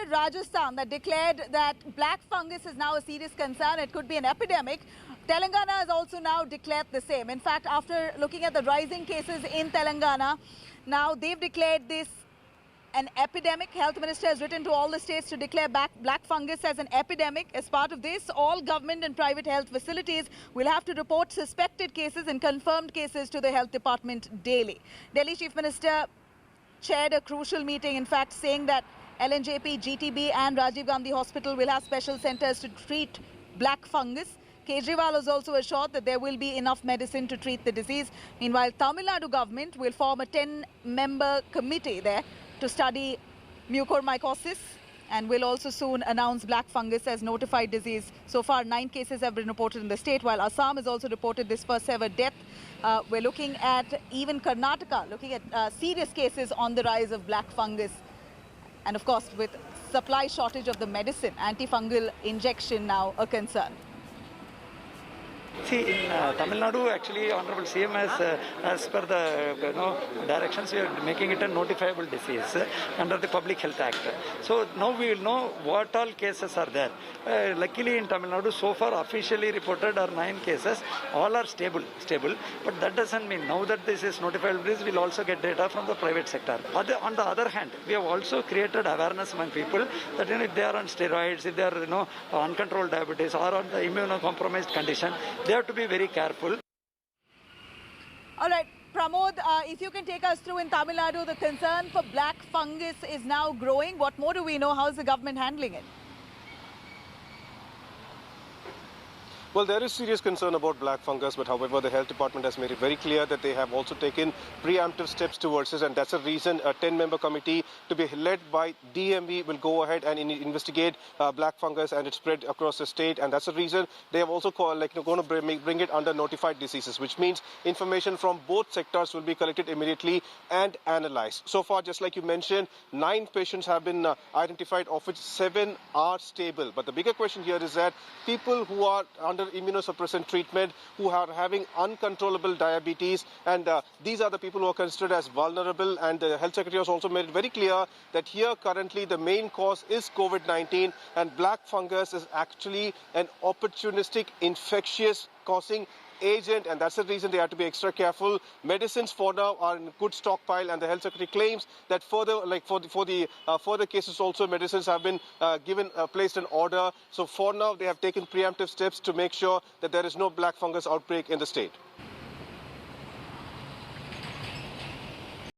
after Rajasthan that declared that black fungus is now a serious concern, it could be an epidemic, Telangana has also now declared the same. In fact, after looking at the rising cases in Telangana, now they've declared this an epidemic. Health Minister has written to all the states to declare black fungus as an epidemic. As part of this, all government and private health facilities will have to report suspected cases and confirmed cases to the health department daily. Delhi Chief Minister chaired a crucial meeting, in fact, saying that LNJP, GTB and Rajiv Gandhi Hospital will have special centers to treat black fungus. Kejriwal was also assured that there will be enough medicine to treat the disease. Meanwhile, Tamil Nadu government will form a 10-member committee there to study mucormycosis and will also soon announce black fungus as notified disease. So far, 9 cases have been reported in the state, while Assam has also reported this first ever death. We're looking at even Karnataka, looking at serious cases on the rise of black fungus. And of course, with supply shortage of the medicine, antifungal injection now a concern. See, in Tamil Nadu, actually, Honorable CM has, as per the directions, we are making it a notifiable disease under the Public Health Act. So now we will know what all cases are there. Luckily, in Tamil Nadu, so far officially reported are 9 cases. All are stable. But that doesn't mean now that this is notifiable disease, we'll also get data from the private sector. On the other hand, we have also created awareness among people that if they are on steroids, if they are uncontrolled diabetes or on the immunocompromised condition, they have to be very careful. All right, Pramod, if you can take us through in Tamil Nadu, the concern for black fungus is now growing. What more do we know? How is the government handling it? Well, there is serious concern about black fungus, but however, the health department has made it very clear that they have also taken preemptive steps towards this, and that's a reason a 10-member committee to be led by DMV will go ahead and investigate black fungus and its spread across the state, and that's the reason they have also going to bring it under notified diseases, which means information from both sectors will be collected immediately and analyzed. So far, just like you mentioned, 9 patients have been identified, of which 7 are stable. But the bigger question here is that people who are under immunosuppressant treatment, who are having uncontrollable diabetes, and these are the people who are considered as vulnerable, and the health secretary has also made it very clear that here currently the main cause is COVID-19, and black fungus is actually an opportunistic infectious causing agent, and that's the reason they have to be extra careful. Medicines for now are in good stockpile, and the health secretary claims that further, further cases also, medicines have been placed in order. So for now, they have taken preemptive steps to make sure that there is no black fungus outbreak in the state.